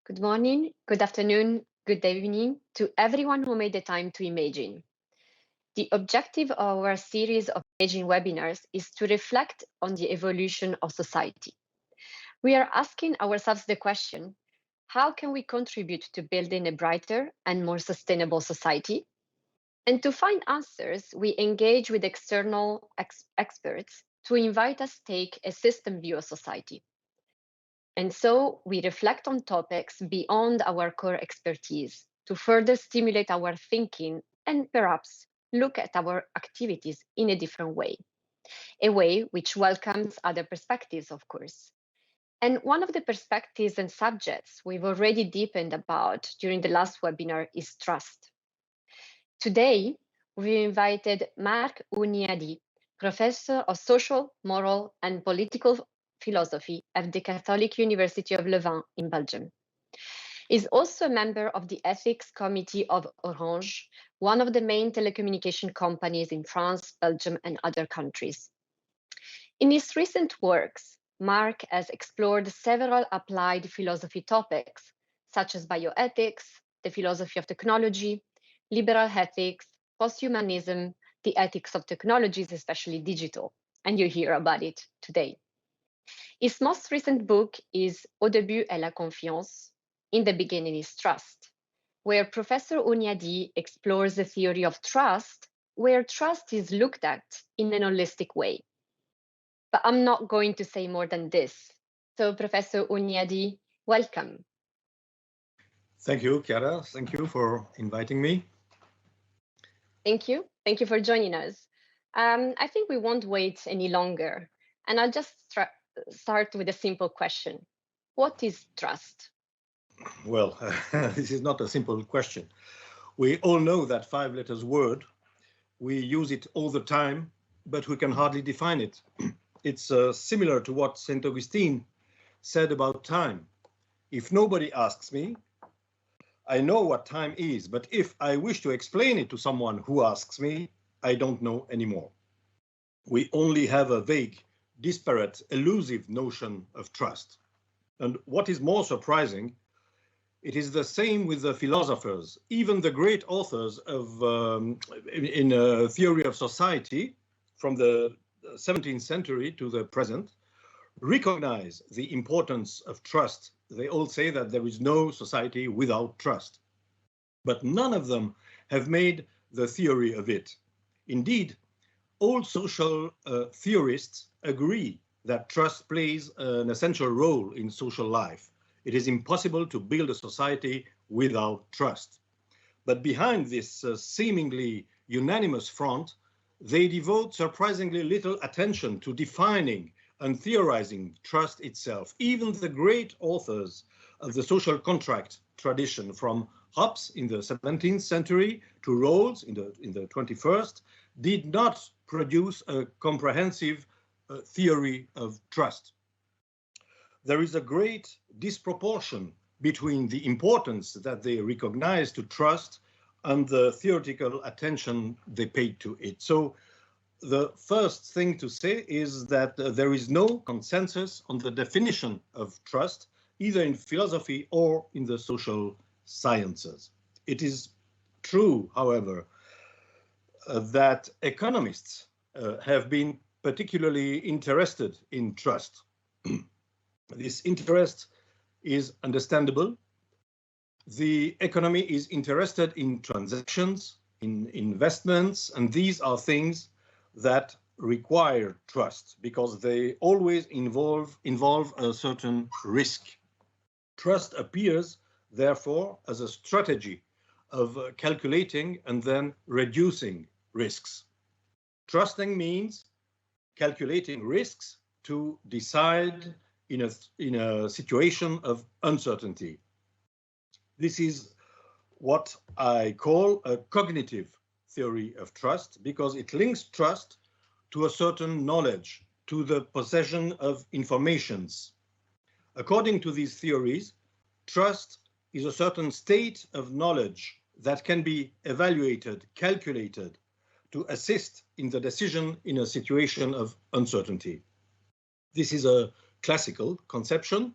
Good morning, good afternoon, good evening to everyone who made the time to imagine. The objective of our series of Imagine webinars is to reflect on the evolution of society. We are asking ourselves the question, how can we contribute to building a brighter and more sustainable society? And to find answers, we engage with external experts to invite us take a system view of society. And so we reflect on topics beyond our core expertise to further stimulate our thinking and perhaps look at our activities in a different way, a way which welcomes other perspectives, of course. And one of the perspectives and subjects we've already deepened about during the last webinar is trust. Today, we invited Mark Hunyadi, Professor of Social, Moral, and Political Philosophy at the Catholic University of Leuven in Belgium. He's also a member of the Ethics Committee of Orange, one of the main telecommunication companies in France, Belgium, and other countries. In his recent works, Mark has explored several applied philosophy topics, such as bioethics, the philosophy of technology, liberal ethics, posthumanism, the ethics of technologies, especially digital, and you hear about it today. His most recent book is Au début est la confiance, In the Beginning is Trust, where Professor Hunyadi explores the theory of trust, where trust is looked at in an holistic way. But I'm not going to say more than this. So Professor Hunyadi, welcome. Thank you, Chiara. Thank you for inviting me. Thank you. Thank you for joining us. I think we won't wait any longer. And I'll just start with a simple question. What is trust? Well, this is not a simple question. We all know that 5 letters word. We use it all the time, but we can hardly define it. It's similar to what St. Augustine said about time. If nobody asks me, I know what time is, but if I wish to explain it to someone who asks me, I don't know anymore. We only have a vague, disparate, elusive notion of trust. And what is more surprising, it is the same with the philosophers. Even the great authors of in a theory of society from the 17th century to the present recognize the importance of trust. They all say that there is no society without trust. But none of them have made the theory of it. Indeed, all social theorists agree that trust plays an essential role in social life. It is impossible to build a society without trust. But behind this seemingly unanimous front, they devote surprisingly little attention to defining and theorizing trust itself. Even the great authors of the social contract tradition, from Hobbes in the 17th century to Rawls in the 21st, did not produce a comprehensive theory of trust. There is a great disproportion between the importance that they recognize to trust and the theoretical attention they paid to it. So the first thing to say is that there is no consensus on the definition of trust, either in philosophy or in the social sciences. It is true, however, that economists have been particularly interested in trust. This interest is understandable. The economy is interested in transactions, in investments, and these are things that require trust because they always involve a certain risk. Trust appears, therefore, as a strategy of calculating and then reducing risks. Trusting means calculating risks to decide in a situation of uncertainty. This is what I call a cognitive theory of trust because it links trust to a certain knowledge, to the possession of informations. According to these theories, trust is a certain state of knowledge that can be evaluated, calculated, to assist in the decision in a situation of uncertainty. This is a classical conception,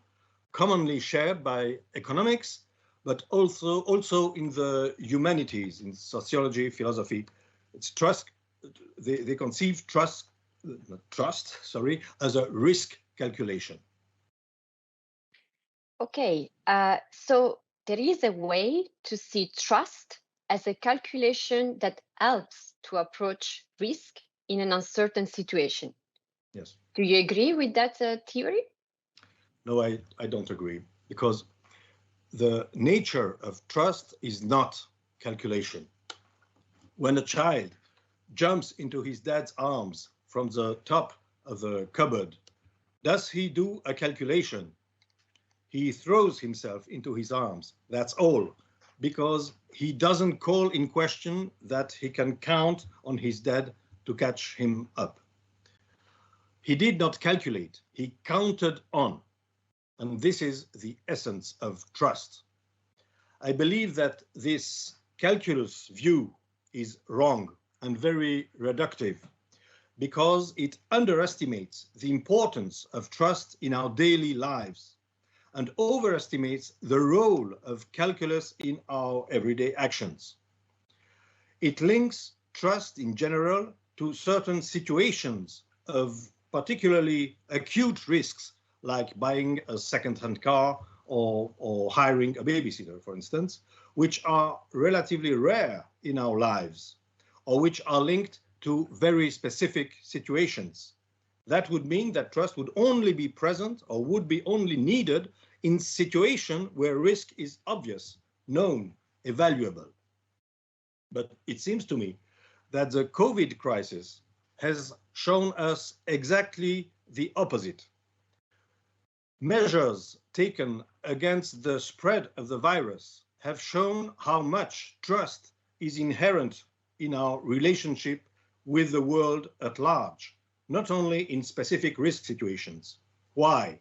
commonly shared by economics, but also in the humanities, in sociology, philosophy. It's trust. They conceive trust, as a risk calculation. Okay, so there is a way to see trust as a calculation that helps to approach risk in an uncertain situation. Yes. Do you agree with that theory? No, I don't agree, because the nature of trust is not calculation. When a child jumps into his dad's arms from the top of the cupboard, does he do a calculation? He throws himself into his arms, that's all, because he doesn't call in question that he can count on his dad to catch him up. He did not calculate, he counted on. And this is the essence of trust. I believe that this calculus view is wrong and very reductive, because it underestimates the importance of trust in our daily lives and overestimates the role of calculus in our everyday actions. It links trust in general to certain situations of particularly acute risks, like buying a second-hand car or hiring a babysitter, for instance, which are relatively rare in our lives, or which are linked to very specific situations. That would mean that trust would only be present or would be only needed in situations where risk is obvious, known, evaluable. But it seems to me that the COVID crisis has shown us exactly the opposite. Measures taken against the spread of the virus have shown how much trust is inherent in our relationship with the world at large, not only in specific risk situations. Why?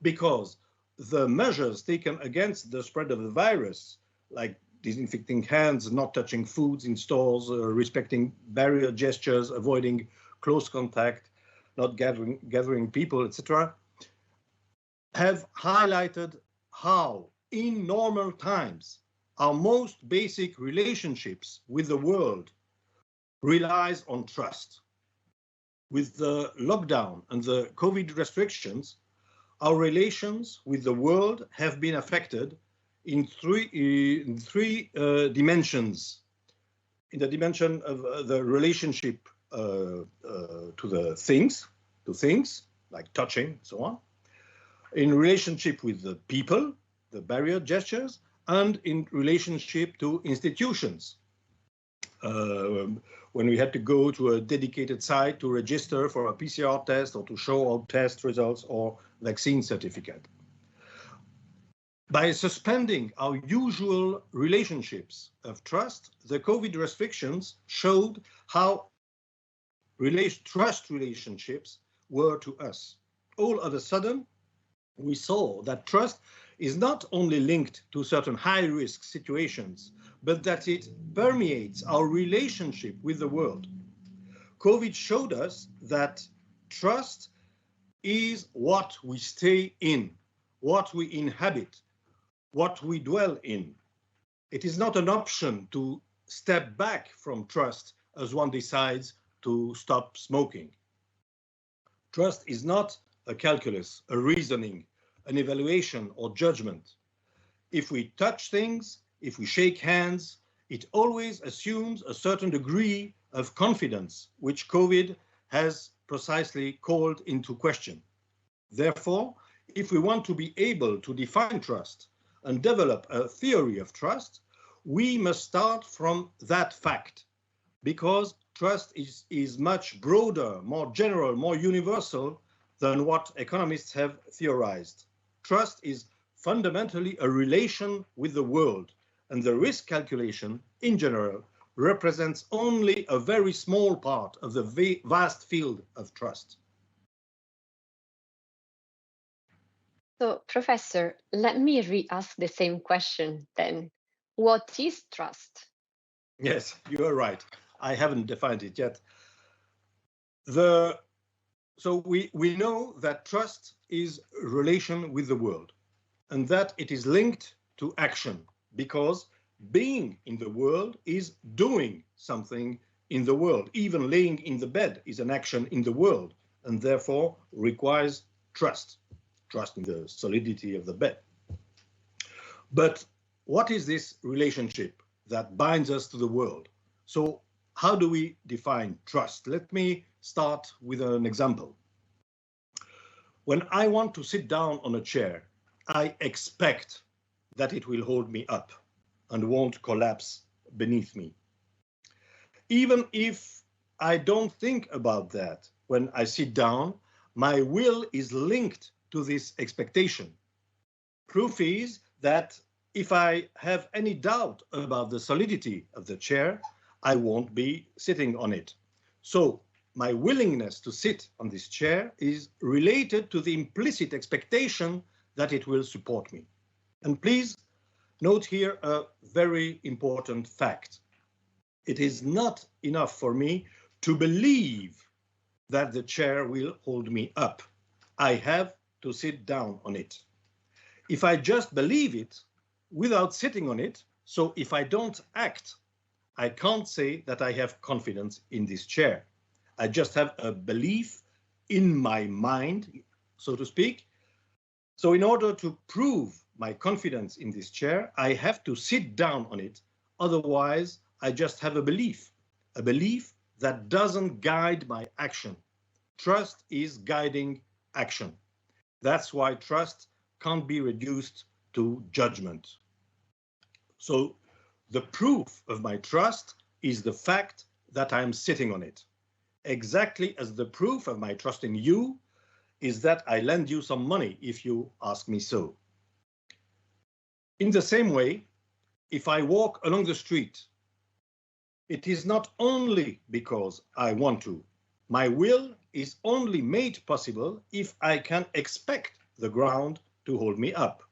Because the measures taken against the spread of the virus, like disinfecting hands, not touching foods in stores, respecting barrier gestures, avoiding close contact, not gathering people, etc., have highlighted how, in normal times, our most basic relationships with the world relies on trust. With the lockdown and the COVID restrictions, our relations with the world have been affected in three dimensions. In the dimension of the relationship to things, like touching, so on. In relationship with the people, the barrier gestures, and in relationship to institutions. When we had to go to a dedicated site to register for a PCR test or to show our test results or vaccine certificate. By suspending our usual relationships of trust, the COVID restrictions showed how trust relationships were to us. All of a sudden, we saw that trust is not only linked to certain high-risk situations, but that it permeates our relationship with the world. COVID showed us that trust is what we stay in, what we inhabit, what we dwell in. It is not an option to step back from trust as one decides to stop smoking. Trust is not a calculus, a reasoning, an evaluation or judgment. If we touch things, if we shake hands, it always assumes a certain degree of confidence, which COVID has precisely called into question. Therefore, if we want to be able to define trust and develop a theory of trust, we must start from that fact, because trust is much broader, more general, more universal than what economists have theorized. Trust is fundamentally a relation with the world, and the risk calculation, in general, represents only a very small part of the vast field of trust. So, Professor, let me re-ask the same question then. What is trust? Yes, you are right. I haven't defined it yet. So we know that trust is relation with the world. and that it is linked to action, because being in the world is doing something in the world. Even laying in the bed is an action in the world, and therefore requires trust, trust in the solidity of the bed. But what is this relationship that binds us to the world? So how do we define trust? Let me start with an example. When I want to sit down on a chair, I expect that it will hold me up and won't collapse beneath me. Even if I don't think about that when I sit down, my will is linked to this expectation. Proof is that if I have any doubt about the solidity of the chair, I won't be sitting on it. So my willingness to sit on this chair is related to the implicit expectation that it will support me. And please note here a very important fact. It is not enough for me to believe that the chair will hold me up. I have to sit down on it. If I just believe it without sitting on it, so if I don't act, I can't say that I have confidence in this chair. I just have a belief in my mind, so to speak. So in order to prove my confidence in this chair, I have to sit down on it. Otherwise, I just have a belief that doesn't guide my action. Trust is guiding action. That's why trust can't be reduced to judgment. So the proof of my trust is the fact that I'm sitting on it. Exactly as the proof of my trust in you is that I lend you some money if you ask me so. In the same way, if I walk along the street, it is not only because I want to. My will is only made possible if I can expect the ground to hold me up.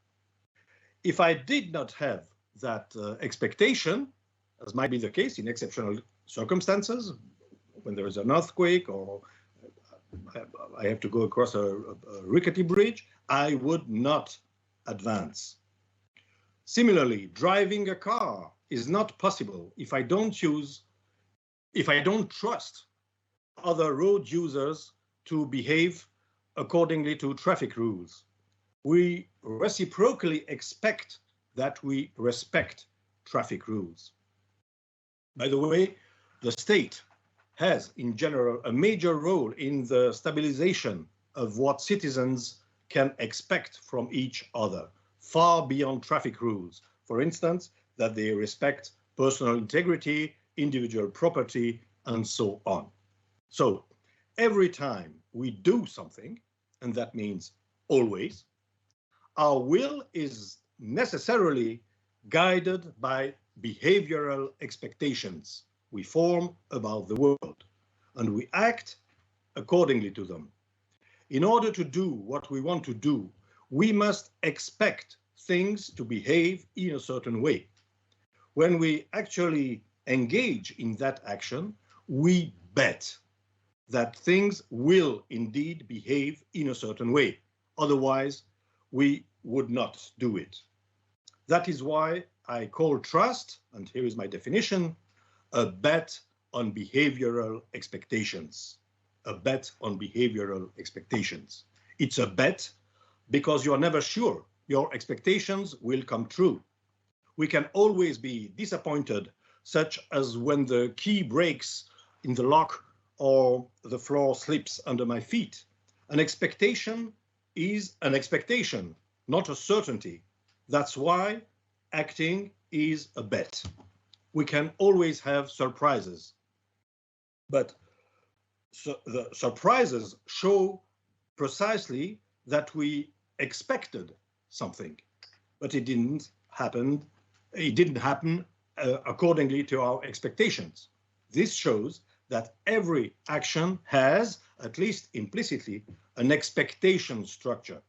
If I did not have that expectation, as might be the case in exceptional circumstances, when there is an earthquake or I have to go across a rickety bridge, I would not advance. Similarly, driving a car is not possible if I don't trust other road users to behave accordingly to traffic rules. We reciprocally expect that we respect traffic rules. By the way, the state has, in general, a major role in the stabilization of what citizens can expect from each other, far beyond traffic rules. For instance, that they respect personal integrity, individual property, and so on. So every time we do something, and that means always, our will is necessarily guided by behavioral expectations we form about the world, and we act accordingly to them. In order to do what we want to do, we must expect things to behave in a certain way. When we actually engage in that action, we bet that things will indeed behave in a certain way. Otherwise, we would not do it. That is why I call trust, and here is my definition, a bet on behavioral expectations. A bet on behavioral expectations. It's a bet because you're never sure your expectations will come true. We can always be disappointed, such as when the key breaks in the lock or the floor slips under my feet. An expectation is an expectation, not a certainty. That's why acting is a bet. We can always have surprises, but the surprises show precisely that we expected something, but it didn't happen. It didn't happen accordingly to our expectations. This shows that every action has, at least implicitly, an expectation structure.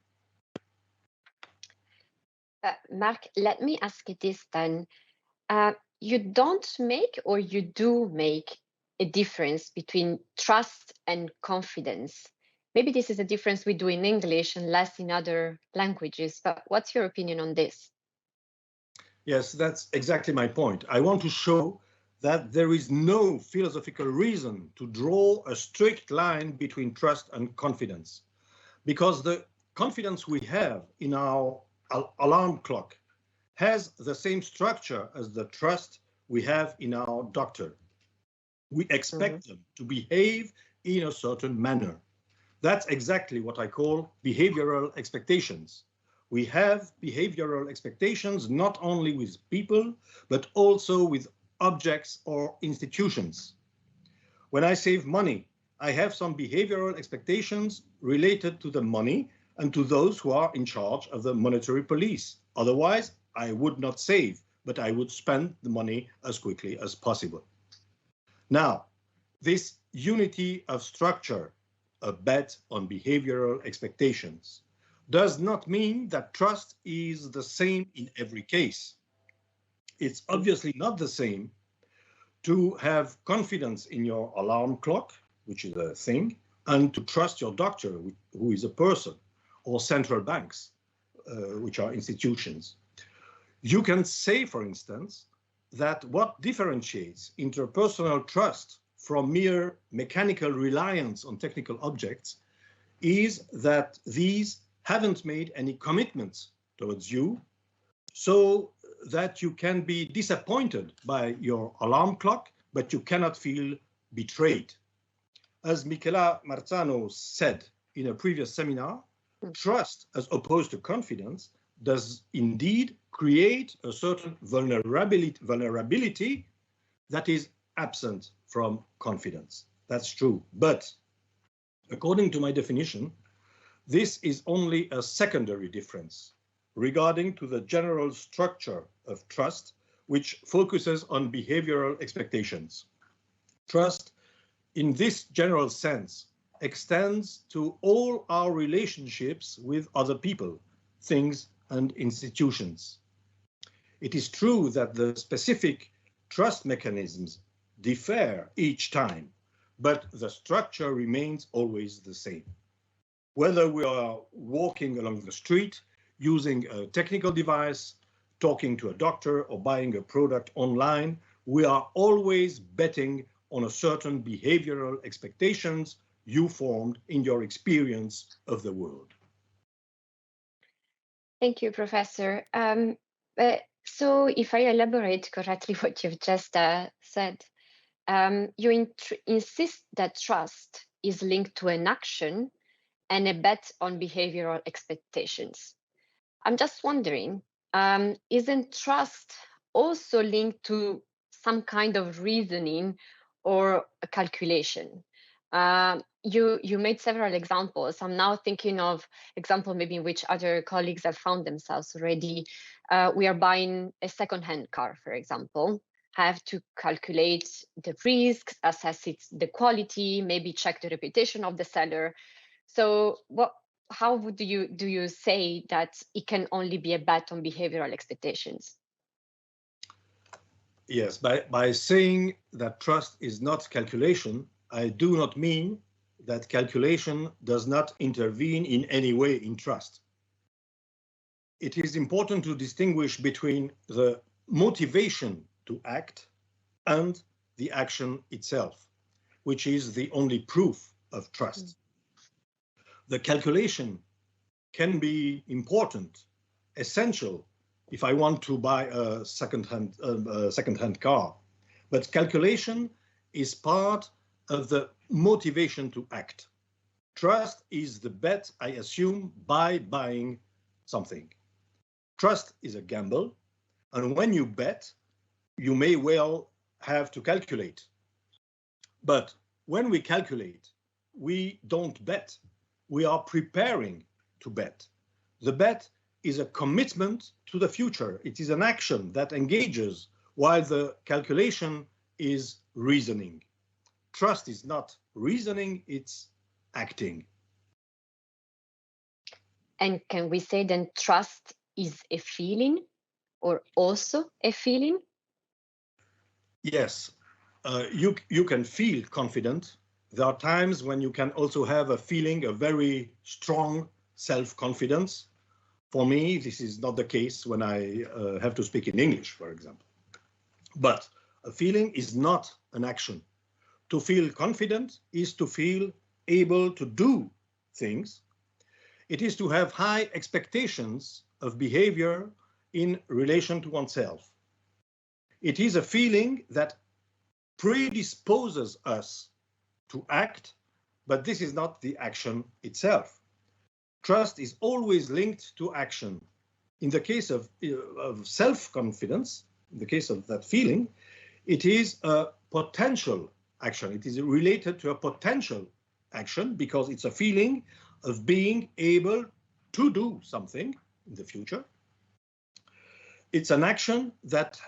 Mark, let me ask you this then. You don't make or you do make a difference between trust and confidence. Maybe this is a difference we do in English and less in other languages, but what's your opinion on this? Yes, that's exactly my point. I want to show that there is no philosophical reason to draw a strict line between trust and confidence, because the confidence we have in our alarm clock has the same structure as the trust we have in our doctor. We expect them to behave in a certain manner. That's exactly what I call behavioral expectations. We have behavioral expectations not only with people, but also with objects or institutions. When I save money, I have some behavioral expectations related to the money and to those who are in charge of the monetary police. Otherwise, I would not save, but I would spend the money as quickly as possible. Now, this unity of structure, a bet on behavioral expectations, does not mean that trust is the same in every case. It's obviously not the same to have confidence in your alarm clock, which is a thing, and to trust your doctor, who is a person, or central banks, which are institutions. You can say, for instance, that what differentiates interpersonal trust from mere mechanical reliance on technical objects is that these haven't made any commitments towards you, so that you can be disappointed by your alarm clock, but you cannot feel betrayed. As Michela Marzano said in a previous seminar, trust, as opposed to confidence, does indeed create a certain vulnerability that is absent from confidence. That's true. But according to my definition, this is only a secondary difference regarding to the general structure of trust, which focuses on behavioral expectations. Trust, in this general sense, extends to all our relationships with other people, things, and institutions. It is true that the specific trust mechanisms differ each time, but the structure remains always the same. Whether we are walking along the street, using a technical device, talking to a doctor, or buying a product online, we are always betting on a certain behavioral expectations you formed in your experience of the world. Thank you, Professor. So if I elaborate correctly what you've just said, you insist that trust is linked to an action and a bet on behavioral expectations. I'm just wondering, isn't trust also linked to some kind of reasoning or a calculation? You made several examples. I'm now thinking of example maybe in which other colleagues have found themselves already. We are buying a second-hand car, for example. Have to calculate the risks, assess the quality, maybe check the reputation of the seller. So how do you say that it can only be a bet on behavioral expectations? Yes, by saying that trust is not calculation, I do not mean that calculation does not intervene in any way in trust. It is important to distinguish between the motivation to act and the action itself, which is the only proof of trust. The calculation can be important, essential, if I want to buy a second-hand car. But calculation is part of the motivation to act. Trust is the bet I assume by buying something. Trust is a gamble, and when you bet, you may well have to calculate. But when we calculate, we don't bet. We are preparing to bet. The bet is a commitment to the future. It is an action that engages, while the calculation is reasoning. Trust is not reasoning, it's acting. And can we say then trust is a feeling or also a feeling? Yes, you can feel confident There are times when you can also have a feeling of very strong self-confidence. For me, this is not the case when I have to speak in English, for example. But a feeling is not an action. To feel confident is to feel able to do things. It is to have high expectations of behavior in relation to oneself. It is a feeling that predisposes us to act, but this is not the action itself. Trust is always linked to action. In the case of self-confidence, in the case of that feeling, it is a potential action. It is related to a potential action because it's a feeling of being able to do something in the future. It's an action that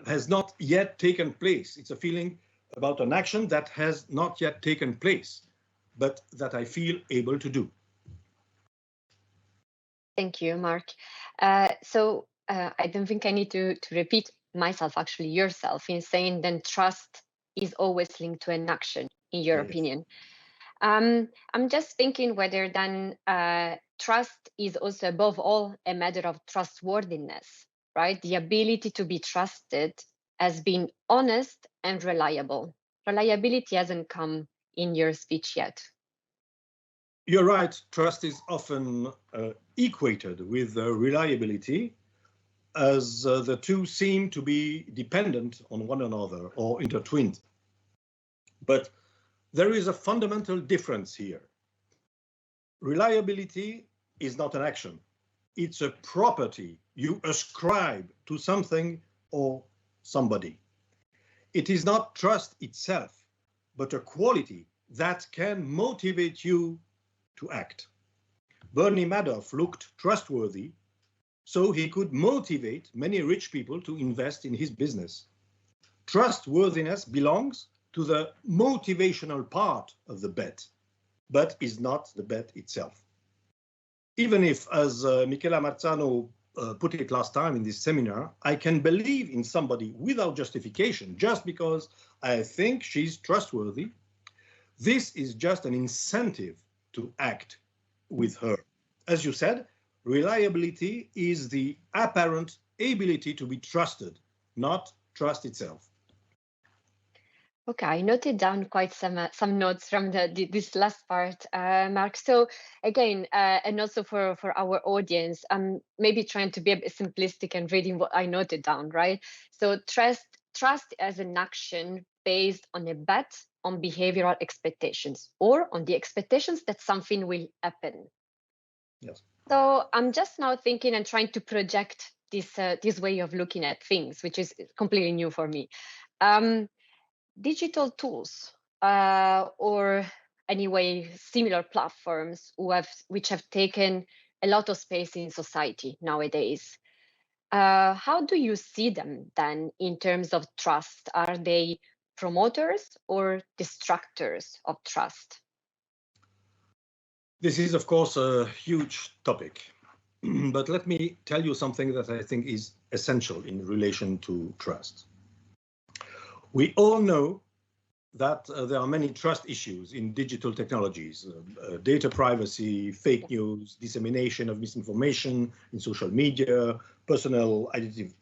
has not yet taken place. It's a feeling about an action that has not yet taken place, but that I feel able to do. Thank you, Mark. I don't think I need to repeat myself, actually yourself, in saying then trust is always linked to an action, in your opinion. I'm just thinking whether then trust is also above all a matter of trustworthiness, right? The ability to be trusted as being honest and reliable. Reliability hasn't come in your speech yet. You're right, trust is often equated with reliability, as the two seem to be dependent on one another or intertwined. But there is a fundamental difference here. Reliability is not an action. It's a property you ascribe to something or somebody. It is not trust itself, but a quality that can motivate you to act. Bernie Madoff looked trustworthy, so he could motivate many rich people to invest in his business. Trustworthiness belongs to the motivational part of the bet, but is not the bet itself. Even if, as Michela Marzano put it last time in this seminar, I can believe in somebody without justification, just because I think she's trustworthy, this is just an incentive to act with her. As you said, reliability is the apparent ability to be trusted, not trust itself. Okay, I noted down quite some notes from this last part, Mark. So again, and also for our audience, I'm maybe trying to be a bit simplistic and reading what I noted down, right? So trust as an action based on a bet on behavioral expectations or on the expectations that something will happen. Yes. So I'm just now thinking and trying to project this way of looking at things, which is completely new for me. Digital tools or anyway similar platforms which have taken a lot of space in society nowadays. How do you see them then in terms of trust? Are they promoters or destructors of trust? This is, of course, a huge topic, but let me tell you something that I think is essential in relation to trust. We all know that there are many trust issues in digital technologies, data privacy, fake news, dissemination of misinformation in social media, personal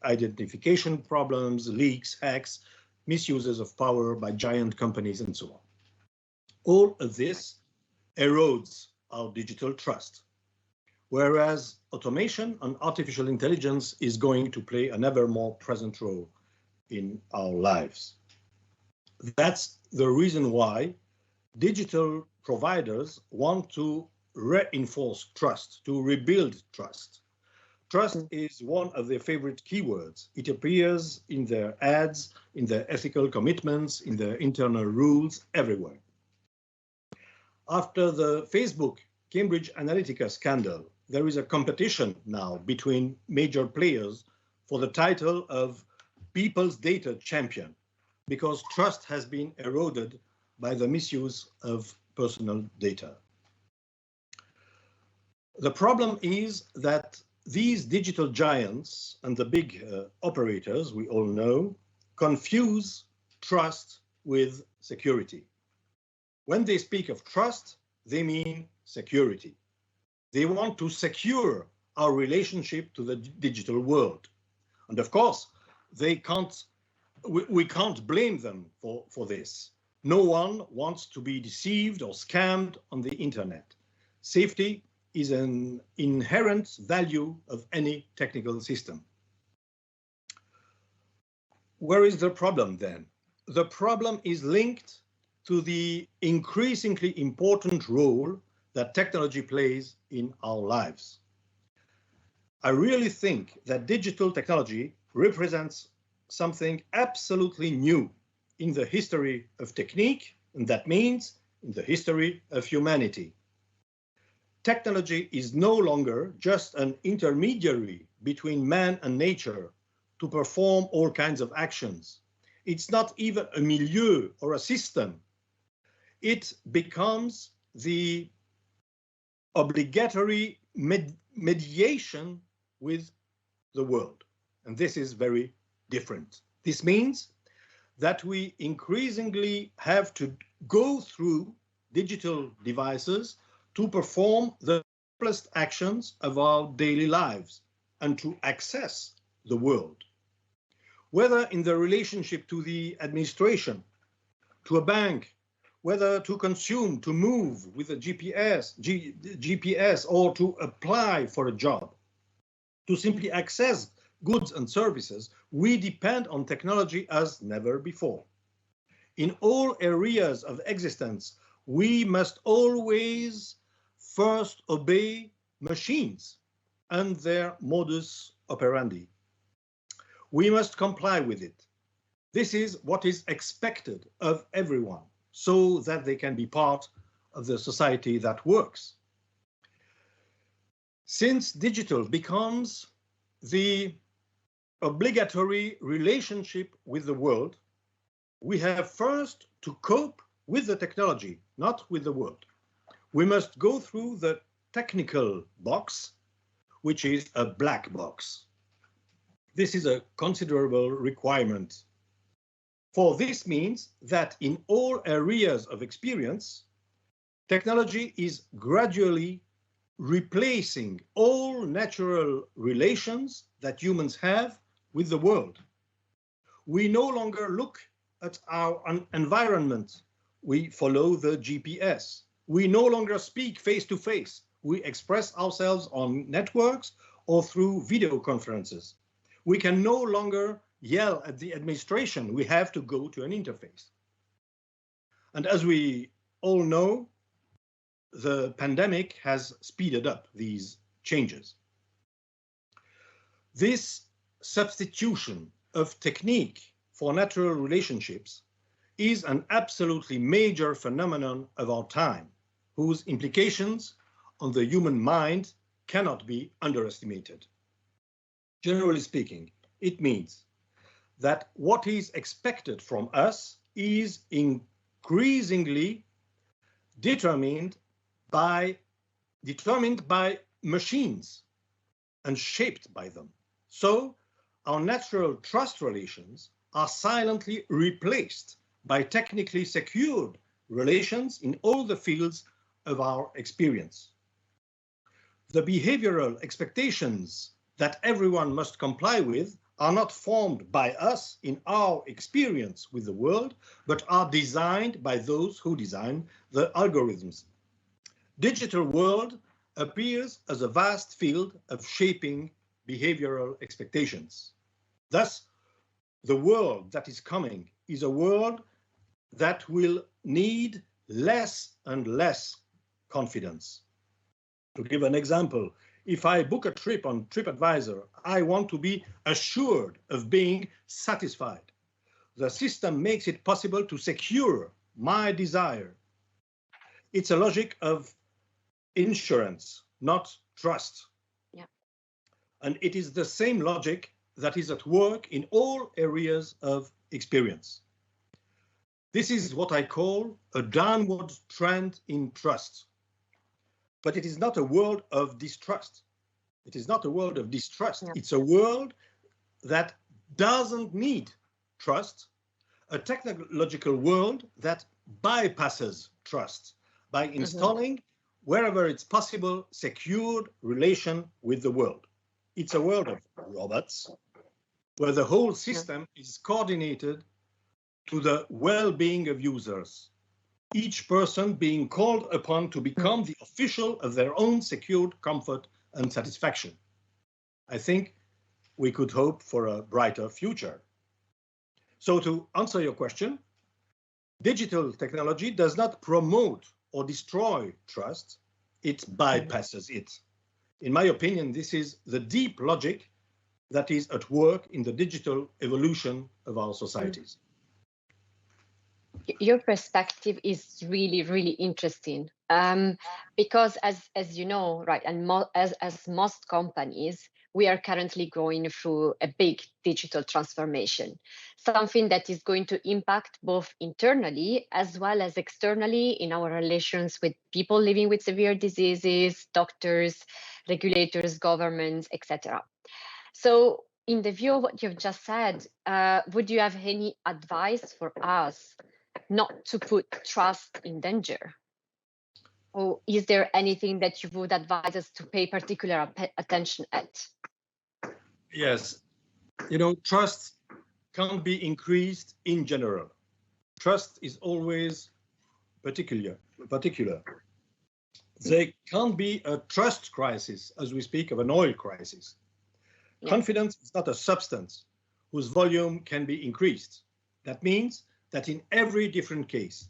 identification problems, leaks, hacks, misuses of power by giant companies, and so on. All of this erodes our digital trust, whereas automation and artificial intelligence is going to play an ever more present role in our lives. That's the reason why digital providers want to reinforce trust, to rebuild trust. Trust is one of their favorite keywords. It appears in their ads, in their ethical commitments, in their internal rules, everywhere. After the Facebook Cambridge Analytica scandal, there is a competition now between major players for the title of People's Data Champion, because trust has been eroded by the misuse of personal data. The problem is that these digital giants and the big operators, we all know, confuse trust with security. When they speak of trust, they mean security. They want to secure our relationship to the digital world. And of course, we can't blame them for this. No one wants to be deceived or scammed on the internet. Safety is an inherent value of any technical system. Where is the problem then? The problem is linked to the increasingly important role that technology plays in our lives. I really think that digital technology represents something absolutely new in the history of technique, and that means in the history of humanity. Technology is no longer just an intermediary between man and nature to perform all kinds of actions. It's not even a milieu or a system. It becomes the obligatory mediation with the world. And this is very different. This means that we increasingly have to go through digital devices to perform the simplest actions of our daily lives and to access the world. Whether in the relationship to the administration, to a bank, whether to consume, to move with a GPS, or to apply for a job, to simply access goods and services, we depend on technology as never before. In all areas of existence, we must always first obey machines and their modus operandi. We must comply with it. This is what is expected of everyone, so that they can be part of the society that works. Since digital becomes the obligatory relationship with the world, we have first to cope with the technology, not with the world. We must go through the technical box, which is a black box. This is a considerable requirement. For this means that in all areas of experience, technology is gradually replacing all natural relations that humans have with the world. We no longer look at our environment. We follow the GPS. We no longer speak face to face. We express ourselves on networks or through video conferences. We can no longer yell at the administration. We have to go to an interface. And as we all know, the pandemic has speeded up these changes. This substitution of technique for natural relationships is an absolutely major phenomenon of our time, whose implications on the human mind cannot be underestimated. Generally speaking, it means that what is expected from us is increasingly determined by machines and shaped by them. So our natural trust relations are silently replaced by technically secured relations in all the fields of our experience. The behavioral expectations that everyone must comply with are not formed by us in our experience with the world, but are designed by those who design the algorithms. Digital world appears as a vast field of shaping behavioral expectations. Thus, the world that is coming is a world that will need less and less confidence. To give an example, if I book a trip on TripAdvisor, I want to be assured of being satisfied. The system makes it possible to secure my desire. It's a logic of insurance, not trust. Yeah. And it is the same logic that is at work in all areas of experience. This is what I call a downward trend in trust. But it is not a world of distrust. It is not a world of distrust. Yeah. It's a world that doesn't need trust, a technological world that bypasses trust by installing, wherever it's possible, secured relation with the world. It's a world of robots, where the whole system is coordinated to the well-being of users, each person being called upon to become the official of their own secured comfort and satisfaction. I think we could hope for a brighter future. So to answer your question, digital technology does not promote or destroy trust, it bypasses it. In my opinion, this is the deep logic that is at work in the digital evolution of our societies. Your perspective is really, really interesting, because as you know, right, and as most companies, we are currently going through a big digital transformation, something that is going to impact both internally as well as externally in our relations with people living with severe diseases, doctors, regulators, governments, etc. So in the view of what you've just said, would you have any advice for us not to put trust in danger? Or is there anything that you would advise us to pay particular attention at? Yes, you know, trust can't be increased in general. Trust is always particular. There can't be a trust crisis as we speak of an oil crisis. Yeah. Confidence is not a substance whose volume can be increased. That means that in every different case,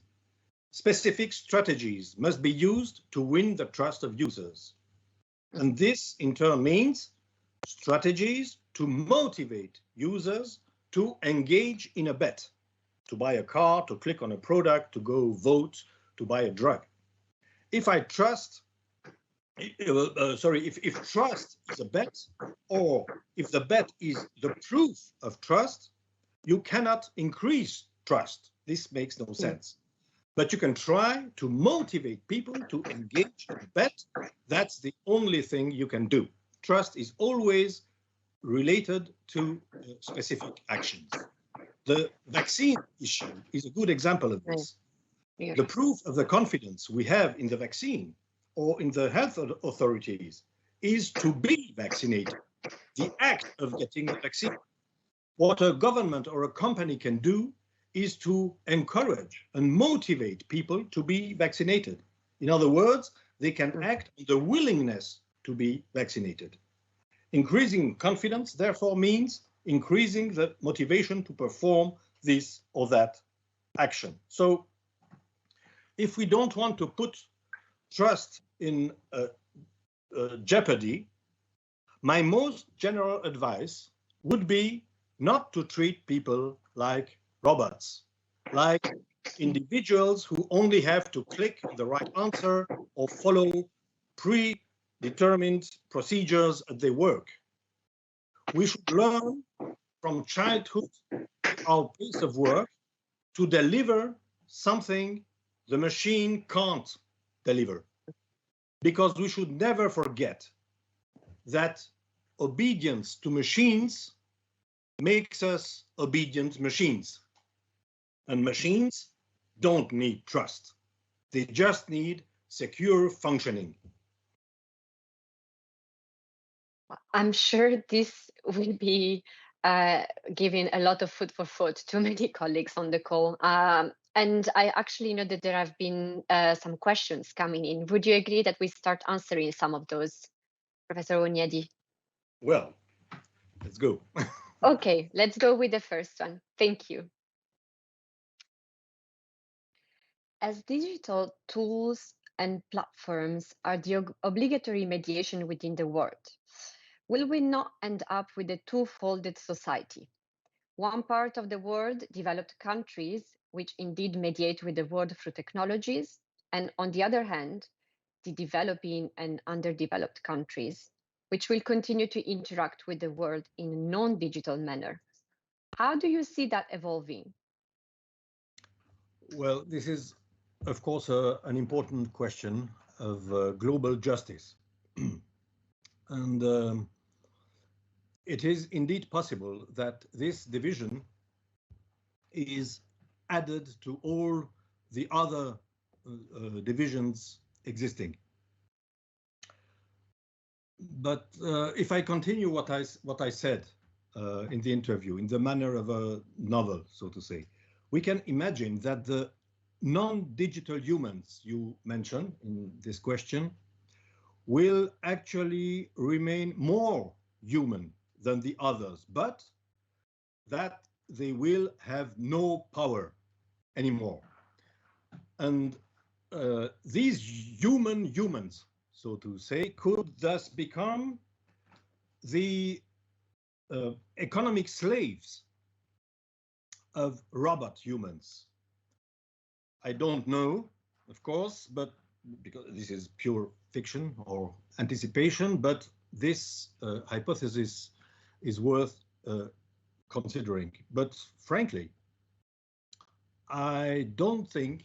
specific strategies must be used to win the trust of users. And this in turn means strategies to motivate users to engage in a bet, to buy a car, to click on a product, to go vote, to buy a drug. If trust is a bet, or if the bet is the proof of trust, you cannot increase trust. This makes no sense. But you can try to motivate people to engage in a bet. That's the only thing you can do. Trust is always related to specific actions. The vaccine issue is a good example of this. Yeah. The proof of the confidence we have in the vaccine or in the health authorities is to be vaccinated, the act of getting the vaccine. What a government or a company can do is to encourage and motivate people to be vaccinated. In other words, they can act on the willingness to be vaccinated. Increasing confidence, therefore, means increasing the motivation to perform this or that action. So if we don't want to put trust in jeopardy, my most general advice would be not to treat people like robots, like individuals who only have to click on the right answer or follow predetermined procedures at their work. We should learn from childhood our pace of work to deliver something the machine can't deliver. Because we should never forget that obedience to machines makes us obedient machines. And machines don't need trust. They just need secure functioning. I'm sure this will be giving a lot of food for thought to many colleagues on the call. And I actually know that there have been some questions coming in. Would you agree that we start answering some of those, Professor Hunyadi? Well, let's go. Okay, let's go with the first one. Thank you. As digital tools and platforms are the obligatory mediation within the world, will we not end up with a two-folded society? One part of the world, developed countries, which indeed mediate with the world through technologies, and on the other hand, the developing and underdeveloped countries, which will continue to interact with the world in a non-digital manner. How do you see that evolving? Well, this is, of course, an important question of global justice. And it is indeed possible that this division is added to all the other divisions existing. But if I continue what I said in the interview, in the manner of a novel, so to say, we can imagine that the non-digital humans you mentioned in this question will actually remain more human than the others, but that they will have no power anymore. And these humans, so to say, could thus become the economic slaves of robot humans. I don't know, of course, but because this is pure fiction or anticipation, but this hypothesis is worth considering. But frankly, I don't think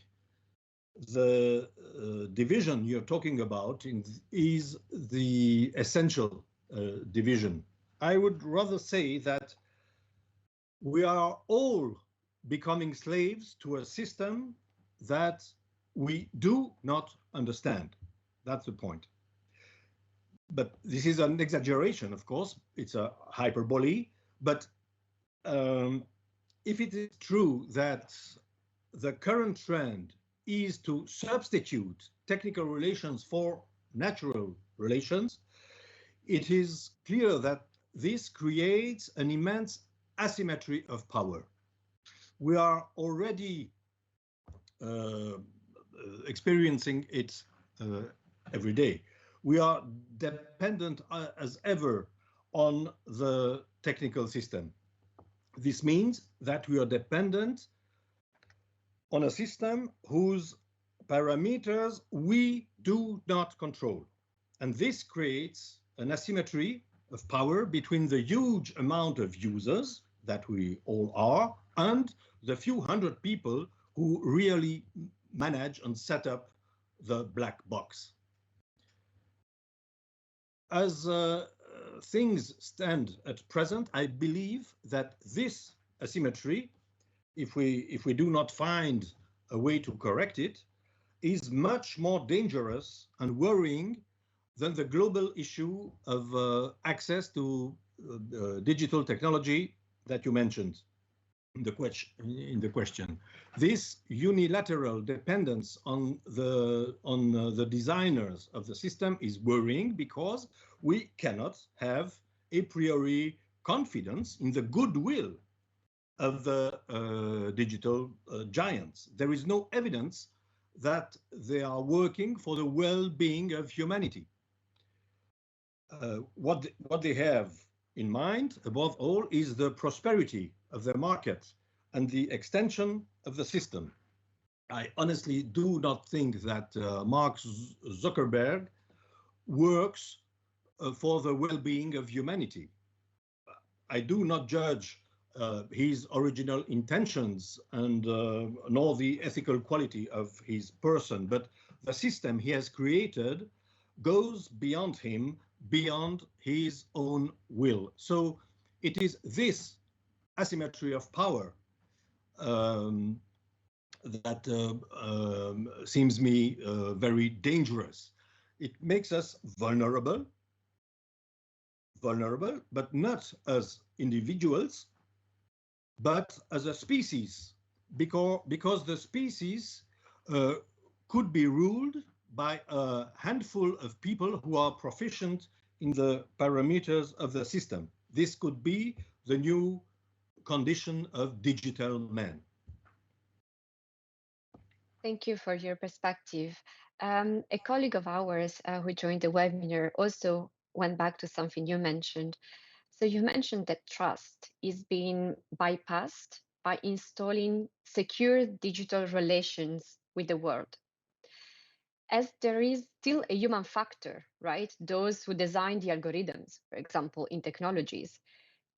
the division you're talking about is the essential division. I would rather say that we are all becoming slaves to a system that we do not understand. That's the point. But this is an exaggeration, of course. It's a hyperbole. But if it is true that the current trend is to substitute technical relations for natural relations, it is clear that this creates an immense asymmetry of power. We are already experiencing it every day. We are dependent as ever on the technical system. This means that we are dependent on a system whose parameters we do not control. And this creates an asymmetry of power between the huge amount of users that we all are and the few hundred people who really manage and set up the black box. As things stand at present, I believe that this asymmetry, if we do not find a way to correct it, is much more dangerous and worrying than the global issue of access to digital technology that you mentioned in the question. This unilateral dependence on the designers of the system is worrying because we cannot have a priori confidence in the goodwill of the digital giants. There is no evidence that they are working for the well-being of humanity. What they have in mind, above all, is the prosperity of their market and the extension of the system. I honestly do not think that Mark Zuckerberg works for the well-being of humanity. I do not judge his original intentions and nor the ethical quality of his person, but the system he has created goes beyond him, beyond his own will. So it is this asymmetry of power that seems me very dangerous. It makes us vulnerable, but not as individuals, but as a species, because the species could be ruled by a handful of people who are proficient in the parameters of the system. This could be the new condition of digital man. Thank you for your perspective. A colleague of ours who joined the webinar also went back to something you mentioned. So you mentioned that trust is being bypassed by installing secure digital relations with the world. As there is still a human factor, right? Those who design the algorithms, for example, in technologies.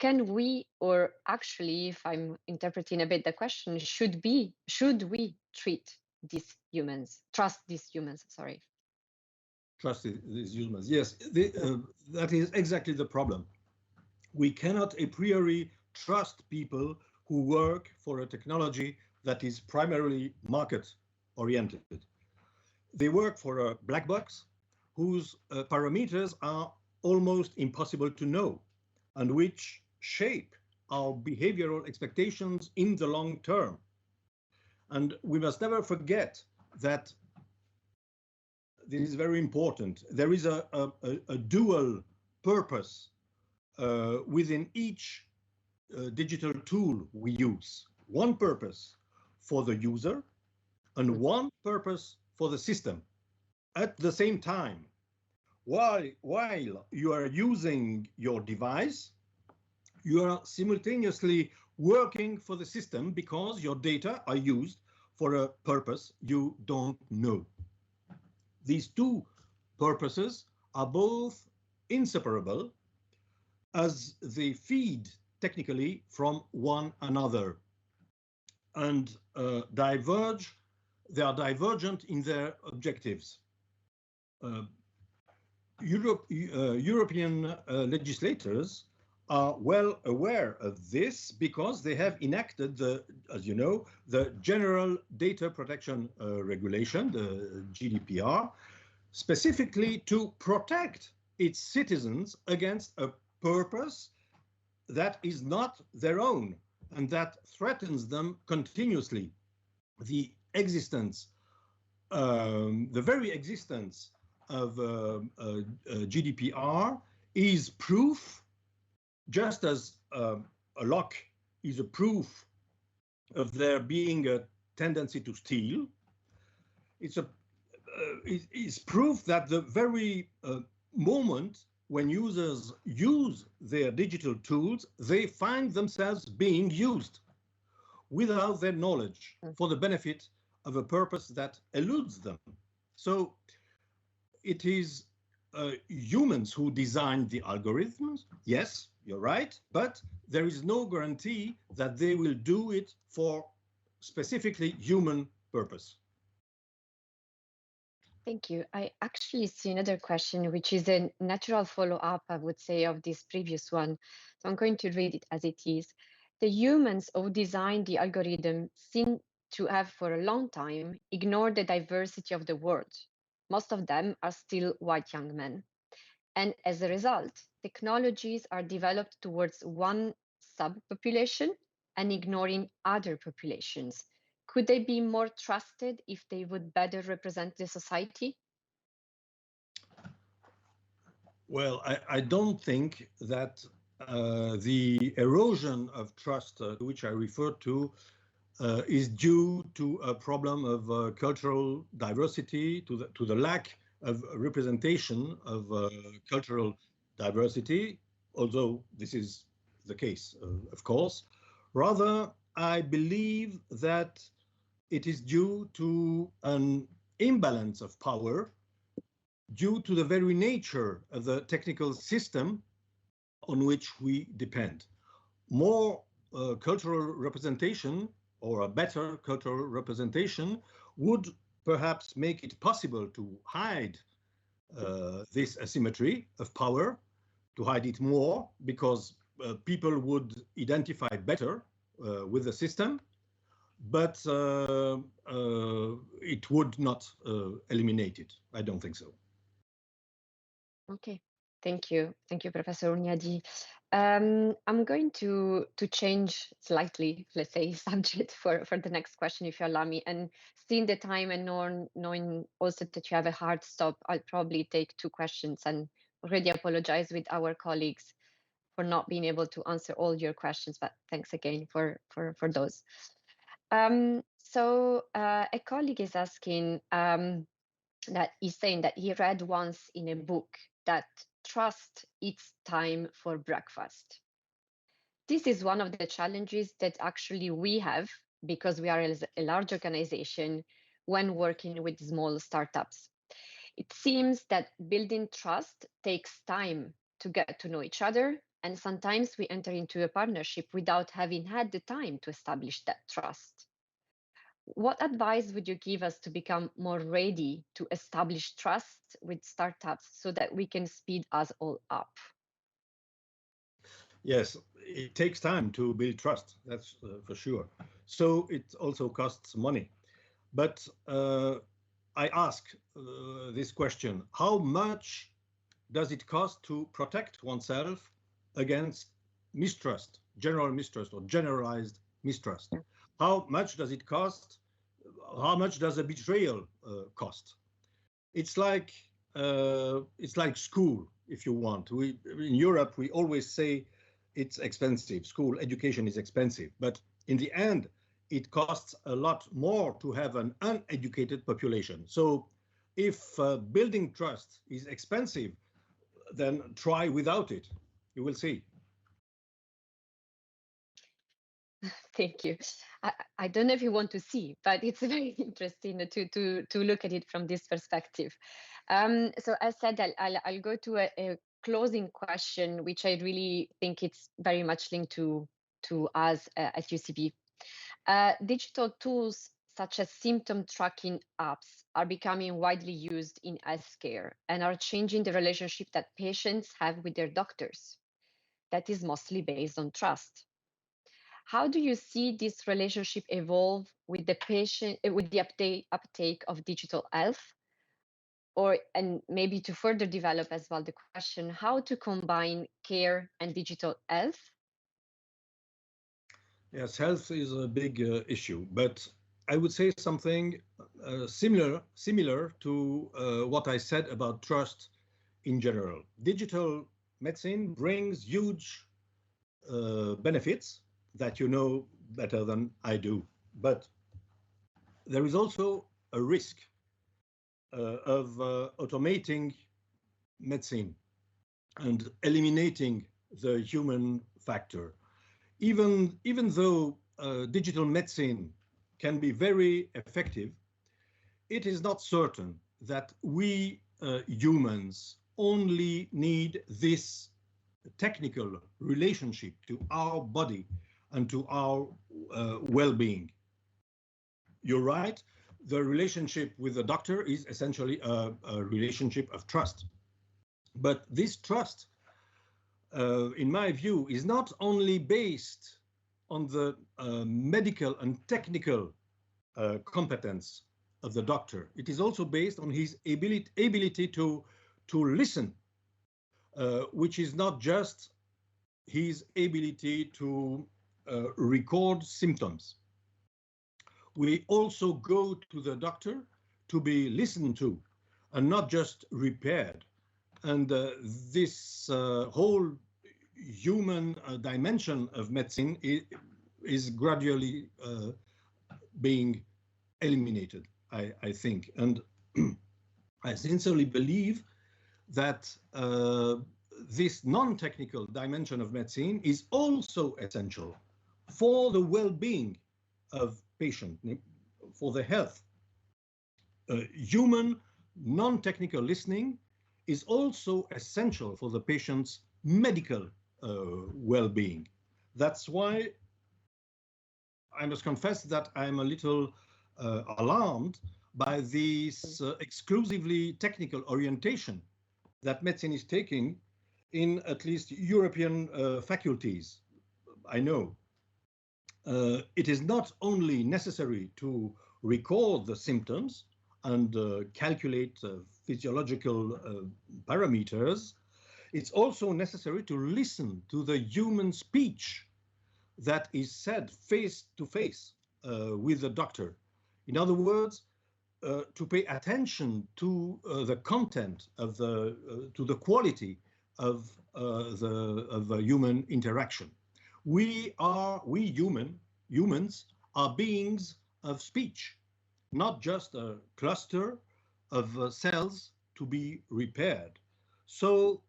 Can we, or actually, if I'm interpreting a bit the question, should we treat these humans, trust these humans, sorry. Trust these humans, yes, that is exactly the problem. We cannot a priori trust people who work for a technology that is primarily market-oriented. They work for a black box whose parameters are almost impossible to know and which shape our behavioral expectations in the long term. And we must never forget that this is very important. There is a dual purpose within each digital tool we use. One purpose for the user and one purpose for the system. At the same time, while you are using your device, you are simultaneously working for the system because your data are used for a purpose you don't know. These two purposes are both inseparable as they feed technically from one another and diverge. They are divergent in their objectives. European legislators are well aware of this because they have enacted as you know, the General Data Protection Regulation, the GDPR, specifically to protect its citizens against a purpose that is not their own and that threatens them continuously. The very existence of GDPR is proof, just as a lock is a proof of there being a tendency to steal. It's proof that the very moment when users use their digital tools, they find themselves being used without their knowledge for the benefit of a purpose that eludes them. So it is humans who design the algorithms. Yes, you're right, but there is no guarantee that they will do it for specifically human purpose. Thank you. I actually see another question, which is a natural follow-up, I would say, of this previous one. So I'm going to read it as it is. The humans who designed the algorithm seem to have for a long time ignored the diversity of the world. Most of them are still white young men. And as a result, technologies are developed towards one subpopulation and ignoring other populations. Could they be more trusted if they would better represent the society? Well, I don't think that the erosion of trust to which I referred to is due to a problem of cultural diversity, to the lack of representation of cultural diversity, although this is the case, of course. Rather, I believe that it is due to an imbalance of power due to the very nature of the technical system on which we depend. More cultural representation or a better cultural representation would perhaps make it possible to hide this asymmetry of power, to hide it more, because people would identify better with the system, but it would not eliminate it. I don't think so. Okay, thank you. Thank you, Professor Hunyadi. I'm going to change slightly, let's say, subject for the next question, if you allow me. And seeing the time and knowing also that you have a hard stop, I'll probably take two questions and already apologize with our colleagues for not being able to answer all your questions, but thanks again for those. So a colleague is asking, that he's saying that he read once in a book that trust eats time for breakfast. This is one of the challenges that actually we have because we are a large organization when working with small startups. It seems that building trust takes time to get to know each other, and sometimes we enter into a partnership without having had the time to establish that trust. What advice would you give us to become more ready to establish trust with startups so that we can speed us all up? Yes, it takes time to build trust, that's for sure. So it also costs money. But I ask this question: how much does it cost to protect oneself against mistrust, general mistrust or generalized mistrust? How much does it cost? How much does a betrayal cost? It's like school, if you want. In Europe, we always say it's expensive. School education is expensive, but in the end, it costs a lot more to have an uneducated population. So if building trust is expensive, then try without it. You will see. Thank you. I don't know if you want to see, but it's very interesting to look at it from this perspective. So as said, I'll go to a closing question, which I really think it's very much linked to us at UCB. Digital tools such as symptom tracking apps are becoming widely used in healthcare and are changing the relationship that patients have with their doctors. That is mostly based on trust. How do you see this relationship evolve with the patient, with the uptake of digital health? Or, and maybe to further develop as well the question, how to combine care and digital health? Yes, health is a big issue, but I would say something similar to what I said about trust in general. Digital medicine brings huge benefits that you know better than I do, but there is also a risk of automating medicine and eliminating the human factor. Even though digital medicine can be very effective, it is not certain that we humans only need this technical relationship to our body and to our well-being. You're right, the relationship with the doctor is essentially a relationship of trust. But this trust, in my view, is not only based on the medical and technical competence of the doctor. It is also based on his ability to listen, which is not just his ability to record symptoms. We also go to the doctor to be listened to and not just repaired. And this whole human dimension of medicine is gradually being eliminated, I think. And I sincerely believe that this non-technical dimension of medicine is also essential for the well-being of patient, for the health. Human non-technical listening is also essential for the patient's medical well-being. That's why I must confess that I'm a little alarmed by this exclusively technical orientation that medicine is taking in at least European faculties. I know it is not only necessary to record the symptoms and calculate physiological parameters, it's also necessary to listen to the human speech that is said face to face with the doctor. In other words, to pay attention to the content of to the quality of the human interaction. We humans are beings of speech, not just a cluster of cells to be repaired. So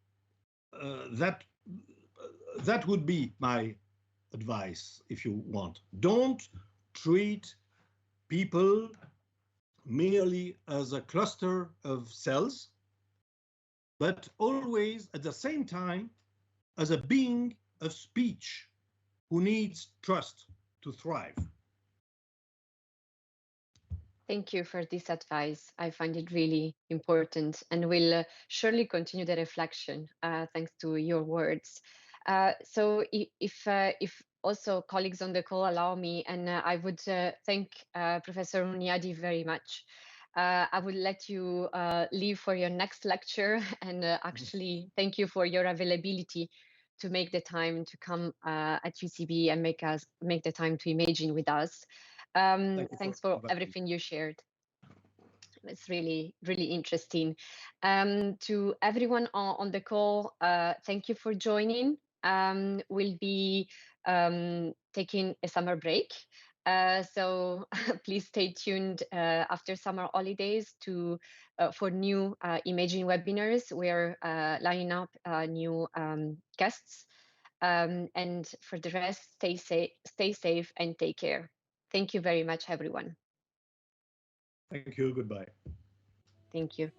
that would be my advice, if you want. Don't treat people merely as a cluster of cells, but always at the same time as a being of speech who needs trust to thrive. Thank you for this advice. I find it really important and will surely continue the reflection thanks to your words. So if also colleagues on the call allow me, and I would thank Professor Hunyadi very much. I would let you leave for your next lecture, and actually thank you for your availability to make the time to come at UCB and make the time to imagine with us. Thanks for everything you shared. It's really, really interesting. To everyone on the call, thank you for joining. We'll be taking a summer break. So please stay tuned after summer holidays for new imaging webinars. We're lining up new guests. And for the rest, stay safe and take care. Thank you very much, everyone. Thank you. Goodbye. Thank you.